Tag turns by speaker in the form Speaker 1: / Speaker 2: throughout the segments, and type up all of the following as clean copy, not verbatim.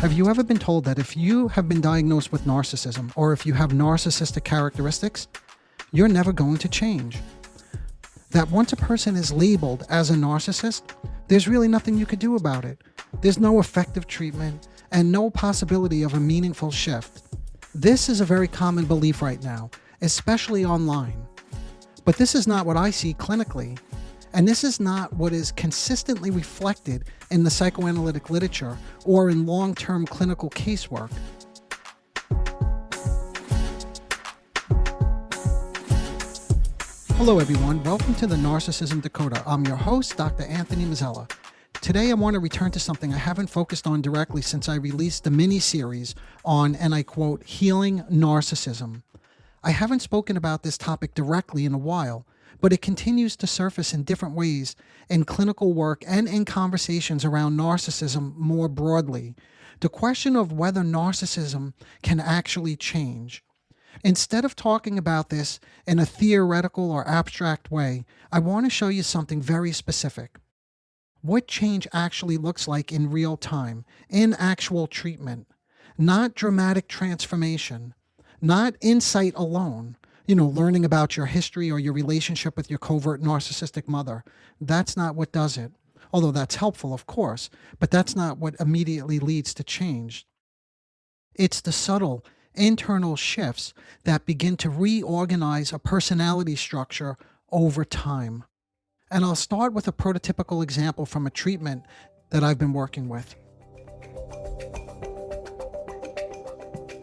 Speaker 1: Have you ever been told that if you have been diagnosed with narcissism, or if you have narcissistic characteristics, you're never going to change? That once a person is labeled as a narcissist, there's really nothing you could do about it. There's no effective treatment and no possibility of a meaningful shift. This is a very common belief right now, especially online. But this is not what I see clinically, and this is not what is consistently reflected in the psychoanalytic literature or in long-term clinical casework. Hello everyone, welcome to the Narcissism Decoder. I'm your host, Dr. Anthony Mazzella. Today I want to return to something I haven't focused on directly since I released the mini-series on, and I quote, healing narcissism. I haven't spoken about this topic directly in a while, but it continues to surface in different ways in clinical work and in conversations around narcissism more broadly. The question of whether narcissism can actually change. Instead of talking about this in a theoretical or abstract way, I want to show you something very specific. What change actually looks like in real time, in actual treatment, not dramatic transformation, not insight alone, learning about your history or your relationship with your covert narcissistic mother. That's not what does it. Although that's helpful, of course, but that's not what immediately leads to change. It's the subtle internal shifts that begin to reorganize a personality structure over time. And I'll start with a prototypical example from a treatment that I've been working with.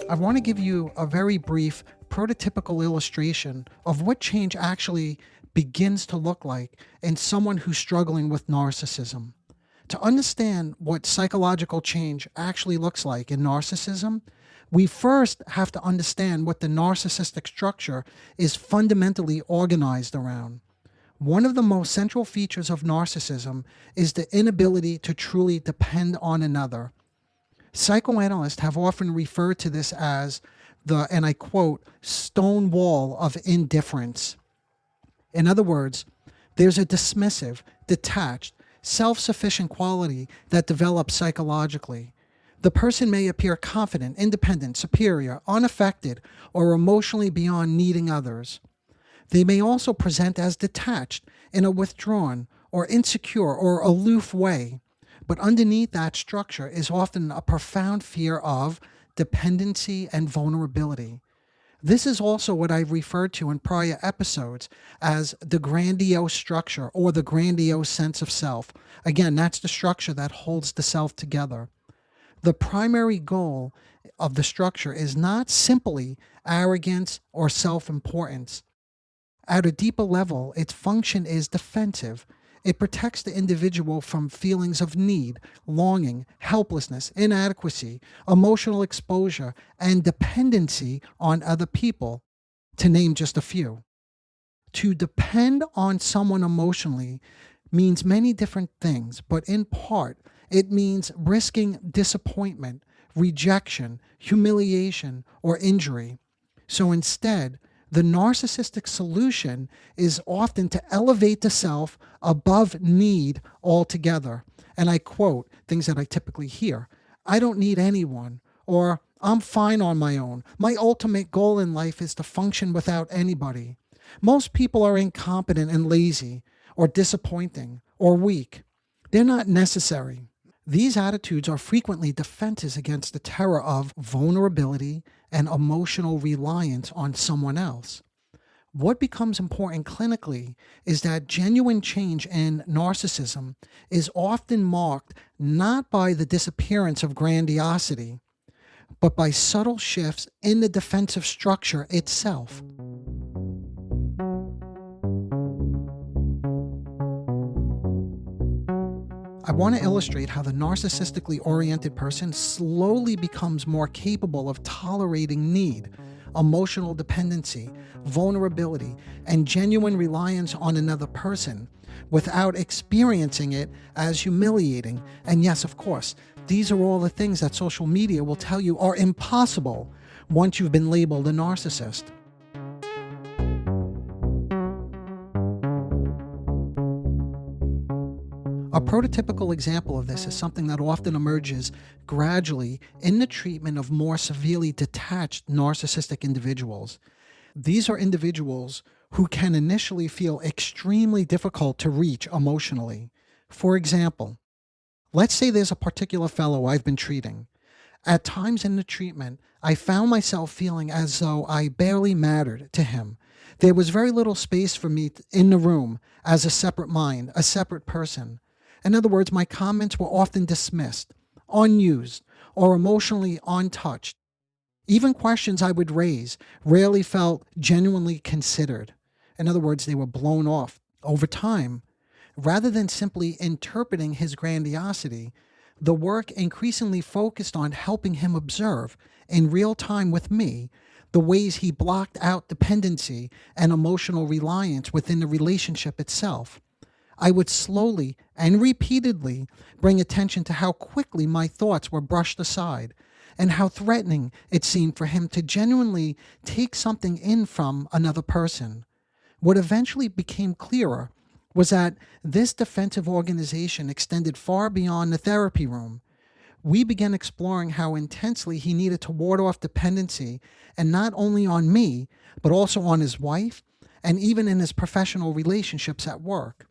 Speaker 1: I want to give you a very brief prototypical illustration of what change actually begins to look like in someone who's struggling with narcissism. To understand what psychological change actually looks like in narcissism, we first have to understand what the narcissistic structure is fundamentally organized around. One of the most central features of narcissism is the inability to truly depend on another. Psychoanalysts have often referred to this as the, and I quote, stone wall of indifference. In other words, there's a dismissive, detached, self-sufficient quality that develops psychologically. The person may appear confident, independent, superior, unaffected, or emotionally beyond needing others. They may also present as detached in a withdrawn or insecure or aloof way, but underneath that structure is often a profound fear of dependency and vulnerability. This is also what I've referred to in prior episodes as the grandiose structure or the grandiose sense of self. Again, that's the structure that holds the self together. The primary goal of the structure is not simply arrogance or self-importance. At a deeper level, its function is defensive. It protects the individual from feelings of need, longing, helplessness, inadequacy, emotional exposure, and dependency on other people, to name just a few. To depend on someone emotionally means many different things, but in part, it means risking disappointment, rejection, humiliation, or injury. So instead, the narcissistic solution is often to elevate the self above need altogether. And I quote things that I typically hear. I don't need anyone, or I'm fine on my own. My ultimate goal in life is to function without anybody. Most people are incompetent and lazy, or disappointing, or weak. They're not necessary. These attitudes are frequently defenses against the terror of vulnerability and emotional reliance on someone else. What becomes important clinically is that genuine change in narcissism is often marked not by the disappearance of grandiosity, but by subtle shifts in the defensive structure itself. I want to illustrate how the narcissistically oriented person slowly becomes more capable of tolerating need, emotional dependency, vulnerability, and genuine reliance on another person without experiencing it as humiliating. And yes, of course, these are all the things that social media will tell you are impossible once you've been labeled a narcissist. A prototypical example of this is something that often emerges gradually in the treatment of more severely detached narcissistic individuals. These are individuals who can initially feel extremely difficult to reach emotionally. For example, let's say there's a particular fellow I've been treating. At times in the treatment, I found myself feeling as though I barely mattered to him. There was very little space for me in the room as a separate mind, a separate person. In other words, my comments were often dismissed, unused, or emotionally untouched. Even questions I would raise rarely felt genuinely considered. In other words, they were blown off. Over time, rather than simply interpreting his grandiosity, the work increasingly focused on helping him observe in real time with me the ways he blocked out dependency and emotional reliance within the relationship itself. I would slowly and repeatedly bring attention to how quickly my thoughts were brushed aside and how threatening it seemed for him to genuinely take something in from another person. What eventually became clearer was that this defensive organization extended far beyond the therapy room. We began exploring how intensely he needed to ward off dependency, and not only on me, but also on his wife and even in his professional relationships at work.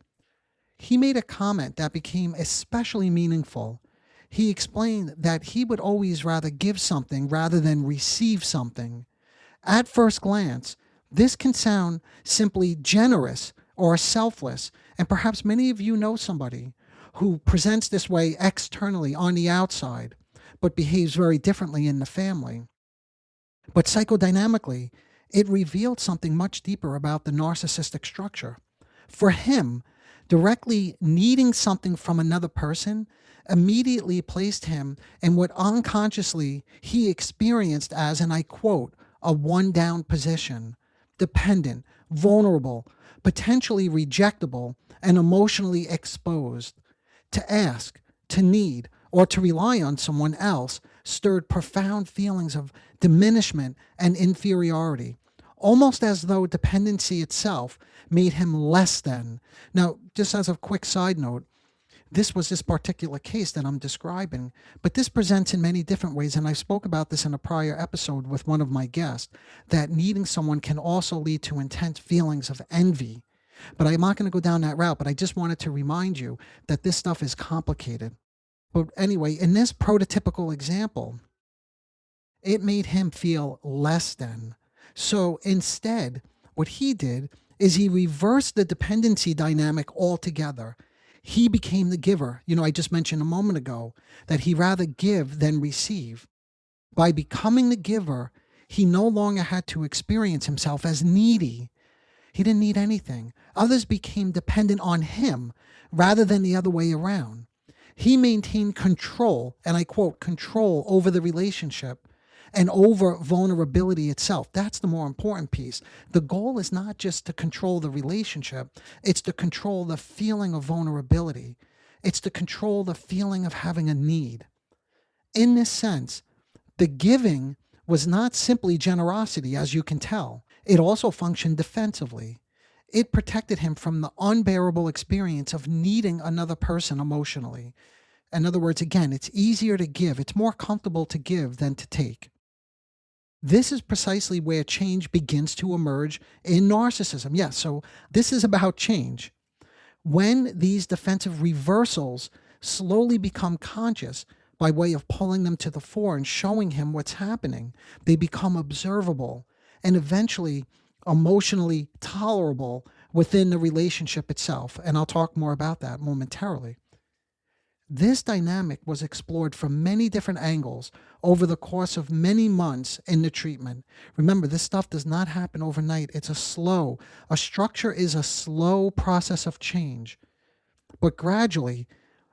Speaker 1: He made a comment that became especially meaningful. He explained that he would always rather give something rather than receive something. At first glance, this can sound simply generous or selfless, and perhaps many of you know somebody who presents this way externally on the outside, but behaves very differently in the family. But psychodynamically, it revealed something much deeper about the narcissistic structure. For him, directly needing something from another person immediately placed him in what unconsciously he experienced as, and I quote, a one-down position, dependent, vulnerable, potentially rejectable, and emotionally exposed. To ask, to need, or to rely on someone else stirred profound feelings of diminishment and inferiority, almost as though dependency itself made him less than. Now, just as a quick side note, this was this particular case that I'm describing, but this presents in many different ways, and I spoke about this in a prior episode with one of my guests, that needing someone can also lead to intense feelings of envy. But I'm not going to go down that route, but I just wanted to remind you that this stuff is complicated. But anyway, in this prototypical example, it made him feel less than. So instead, what he did is he reversed the dependency dynamic altogether. He became the giver. I just mentioned a moment ago that he rather give than receive. By becoming the giver, he no longer had to experience himself as needy. He didn't need anything. Others became dependent on him rather than the other way around. He maintained control, and I quote, control over the relationship and over vulnerability itself. That's the more important piece. The goal is not just to control the relationship, it's to control the feeling of vulnerability. It's to control the feeling of having a need. In this sense, the giving was not simply generosity, as you can tell. It also functioned defensively. It protected him from the unbearable experience of needing another person emotionally. In other words, again, it's easier to give. It's more comfortable to give than to take. This is precisely where change begins to emerge in narcissism. Yes, so this is about change. When these defensive reversals slowly become conscious by way of pulling them to the fore and showing him what's happening, they become observable and eventually emotionally tolerable within the relationship itself. And I'll talk more about that momentarily. This dynamic was explored from many different angles over the course of many months in the treatment. Remember, this stuff does not happen overnight. A structure is a slow process of change. But gradually,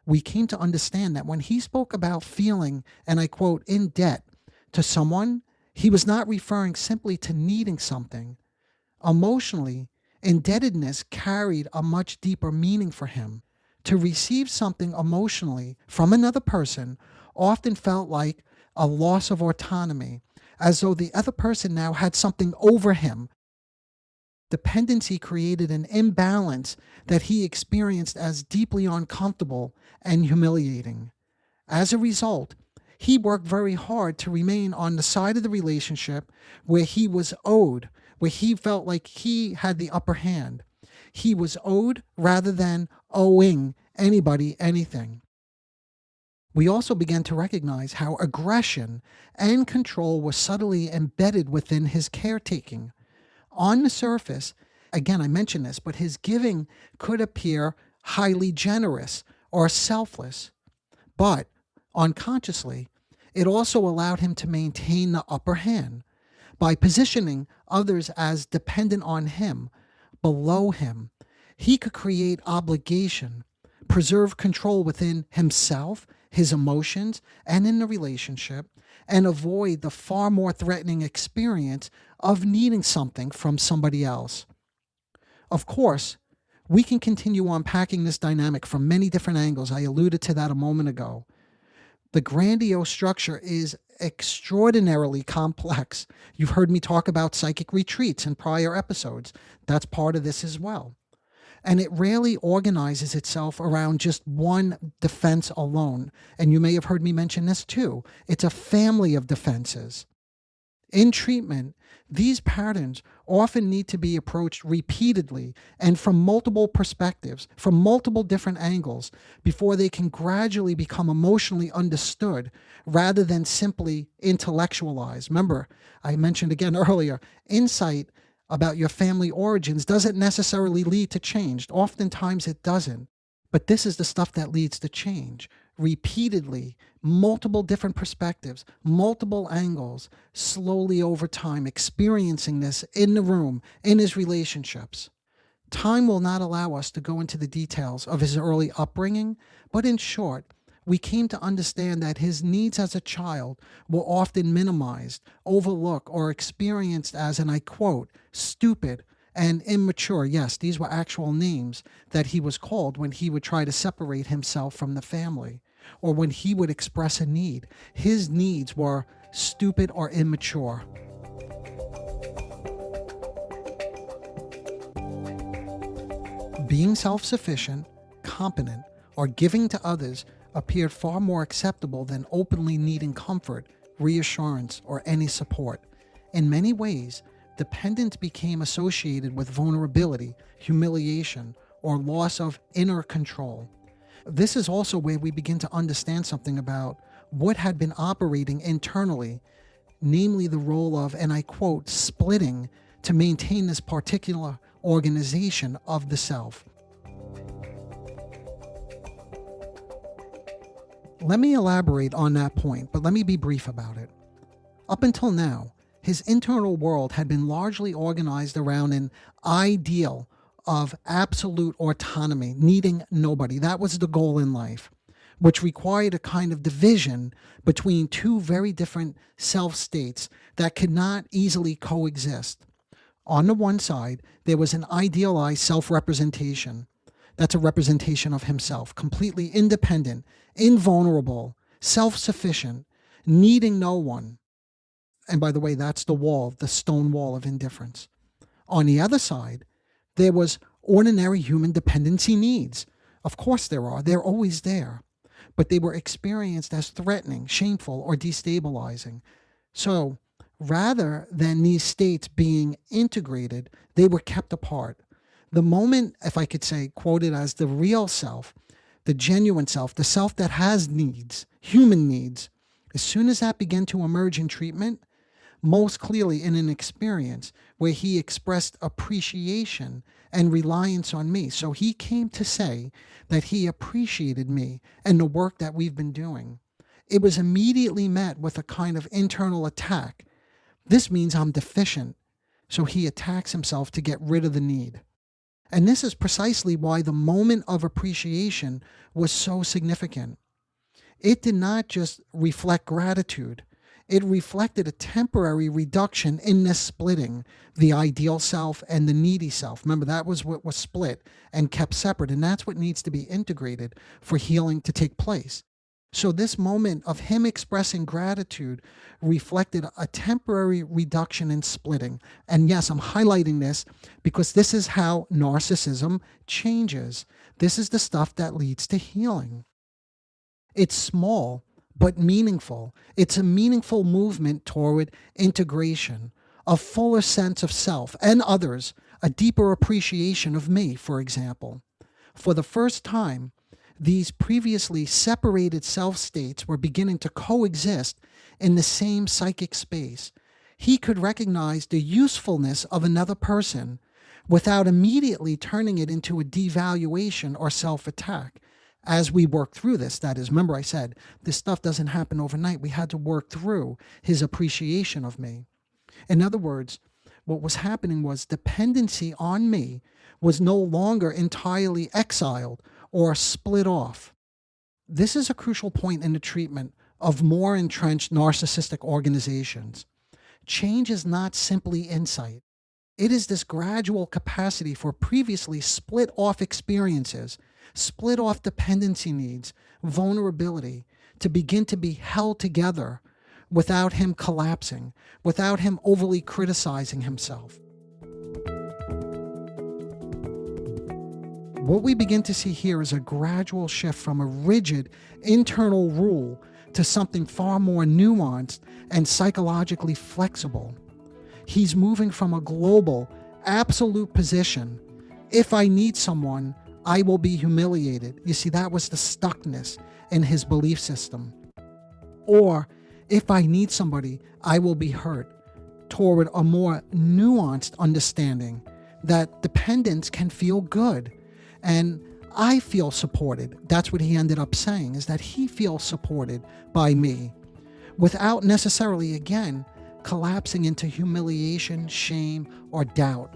Speaker 1: we came to understand that when he spoke about feeling, and I quote, in debt to someone, he was not referring simply to needing something. Emotionally, indebtedness carried a much deeper meaning for him. To receive something emotionally from another person often felt like a loss of autonomy, as though the other person now had something over him. Dependency created an imbalance that he experienced as deeply uncomfortable and humiliating. As a result, he worked very hard to remain on the side of the relationship where he was owed, where he felt like he had the upper hand. He was owed rather than owing anybody anything. We also began to recognize how aggression and control were subtly embedded within his caretaking. On the surface, again, I mentioned this, but his giving could appear highly generous or selfless. But unconsciously, it also allowed him to maintain the upper hand by positioning others as dependent on him, below him. He could create obligation, preserve control within himself, his emotions, and in the relationship, and avoid the far more threatening experience of needing something from somebody else. Of course, we can continue unpacking this dynamic from many different angles. I alluded to that a moment ago. The grandiose structure is extraordinarily complex. You've heard me talk about psychic retreats in prior episodes. That's part of this as well. And it rarely organizes itself around just one defense alone. And you may have heard me mention this too. It's a family of defenses. In treatment, these patterns often need to be approached repeatedly and from multiple perspectives, from multiple different angles, before they can gradually become emotionally understood rather than simply intellectualized. Remember, I mentioned again earlier, insight about your family origins doesn't necessarily lead to change. Oftentimes it doesn't. But this is the stuff that leads to change. Repeatedly, multiple different perspectives, multiple angles, slowly over time, experiencing this in the room, in his relationships. Time will not allow us to go into the details of his early upbringing, but in short, we came to understand that his needs as a child were often minimized, overlooked, or experienced as, and I quote, stupid and immature. Yes, these were actual names that he was called when he would try to separate himself from the family, or when he would express a need. His needs were stupid or immature. Being self-sufficient, competent, or giving to others appeared far more acceptable than openly needing comfort, reassurance, or any support. In many ways, dependence became associated with vulnerability, humiliation, or loss of inner control. This is also where we begin to understand something about what had been operating internally, namely the role of, and I quote, splitting to maintain this particular organization of the self. Let me elaborate on that point, but let me be brief about it. Up until now, his internal world had been largely organized around an ideal of absolute autonomy, needing nobody. That was the goal in life, which required a kind of division between two very different self states that could not easily coexist. On the one side, there was an idealized self-representation. That's a representation of himself, completely independent, invulnerable, self-sufficient, needing no one. And by the way, that's the wall, the stone wall of indifference. On the other side, there was ordinary human dependency needs. Of course there are. They're always there. But they were experienced as threatening, shameful, or destabilizing. So rather than these states being integrated, they were kept apart. The moment, if I could say, quoted as the real self, the genuine self, the self that has needs, human needs, as soon as that began to emerge in treatment, most clearly in an experience where he expressed appreciation and reliance on me. So he came to say that he appreciated me and the work that we've been doing. It was immediately met with a kind of internal attack. This means I'm deficient. So he attacks himself to get rid of the need. And this is precisely why the moment of appreciation was so significant. It did not just reflect gratitude. It reflected a temporary reduction in this splitting, the ideal self and the needy self. Remember, that was what was split and kept separate, and that's what needs to be integrated for healing to take place. So this moment of him expressing gratitude reflected a temporary reduction in splitting. And yes, I'm highlighting this because this is how narcissism changes. This is the stuff that leads to healing. It's small, but meaningful. It's a meaningful movement toward integration, a fuller sense of self and others, a deeper appreciation of me, for example. For the first time, these previously separated self states were beginning to coexist in the same psychic space. He could recognize the usefulness of another person without immediately turning it into a devaluation or self attack. As we work through this, that is, remember I said, this stuff doesn't happen overnight. We had to work through his appreciation of me. In other words, what was happening was dependency on me was no longer entirely exiled or split off. This is a crucial point in the treatment of more entrenched narcissistic organizations. Change is not simply insight. It is this gradual capacity for previously split off experiences, split off dependency needs, vulnerability, to begin to be held together without him collapsing, without him overly criticizing himself. What we begin to see here is a gradual shift from a rigid internal rule to something far more nuanced and psychologically flexible. He's moving from a global, absolute position. If I need someone, I will be humiliated. You see, that was the stuckness in his belief system. Or, if I need somebody, I will be hurt, toward a more nuanced understanding that dependence can feel good. And I feel supported. That's what he ended up saying, is that he feels supported by me without necessarily, again, collapsing into humiliation, shame, or doubt.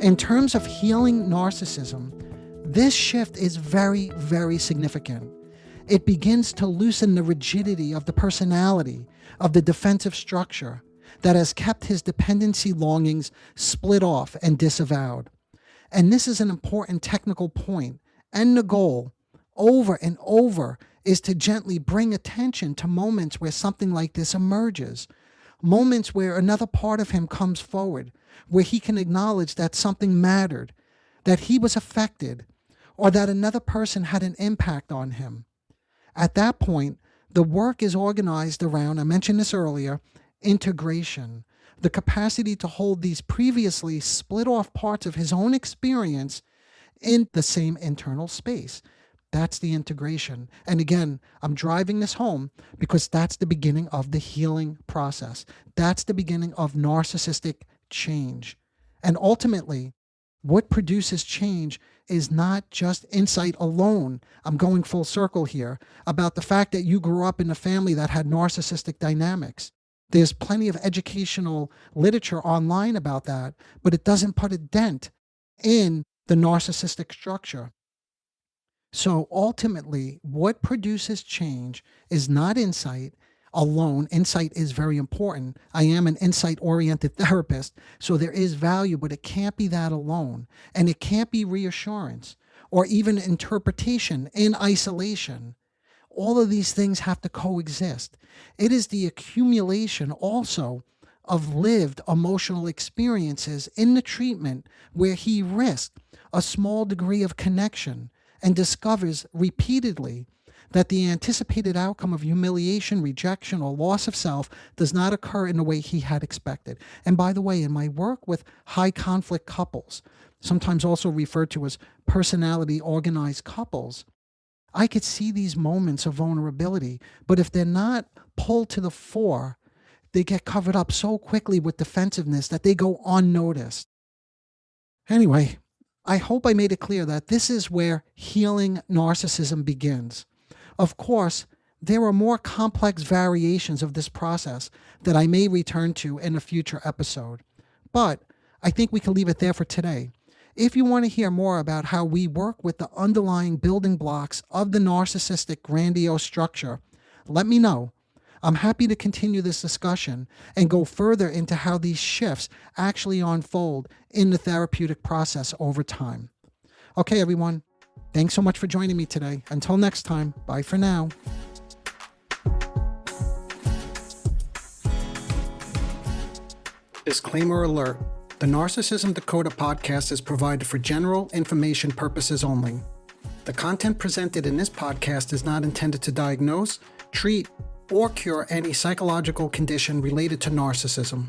Speaker 1: In terms of healing narcissism, this shift is very, very significant. It begins to loosen the rigidity of the personality, of the defensive structure that has kept his dependency longings split off and disavowed. And this is an important technical point, and the goal, over and over, is to gently bring attention to moments where something like this emerges, moments where another part of him comes forward, where he can acknowledge that something mattered, that he was affected, or that another person had an impact on him. At that point, the work is organized around, I mentioned this earlier, integration, the capacity to hold these previously split off parts of his own experience in the same internal space. That's the integration. And again, I'm driving this home because that's the beginning of the healing process. That's the beginning of narcissistic change. And ultimately, what produces change is not just insight alone. I'm going full circle here about the fact that you grew up in a family that had narcissistic dynamics. There's plenty of educational literature online about that, but it doesn't put a dent in the narcissistic structure. So ultimately, what produces change is not insight alone. Insight is very important. I am an insight-oriented therapist, so there is value, but it can't be that alone. And it can't be reassurance or even interpretation in isolation. All of these things have to coexist. It is the accumulation also of lived emotional experiences in the treatment where he risked a small degree of connection and discovers repeatedly that the anticipated outcome of humiliation, rejection, or loss of self does not occur in the way he had expected. And by the way, in my work with high conflict couples, sometimes also referred to as personality organized couples, I could see these moments of vulnerability, but if they're not pulled to the fore, they get covered up so quickly with defensiveness that they go unnoticed. Anyway, I hope I made it clear that this is where healing narcissism begins. Of course, there are more complex variations of this process that I may return to in a future episode, but I think we can leave it there for today. If you want to hear more about how we work with the underlying building blocks of the narcissistic grandiose structure, let me know. I'm happy to continue this discussion and go further into how these shifts actually unfold in the therapeutic process over time. Okay, everyone, Thanks so much for joining me today. Until next time, bye for now. Disclaimer alert. The Narcissism Decoder podcast is provided for general information purposes only. The content presented in this podcast is not intended to diagnose, treat, or cure any psychological condition related to narcissism.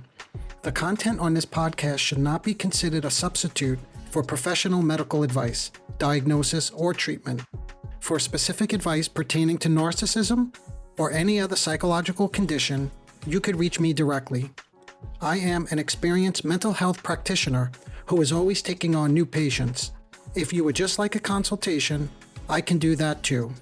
Speaker 1: The content on this podcast should not be considered a substitute for professional medical advice, diagnosis, or treatment. For specific advice pertaining to narcissism or any other psychological condition, you could reach me directly. I am an experienced mental health practitioner who is always taking on new patients. If you would just like a consultation, I can do that too.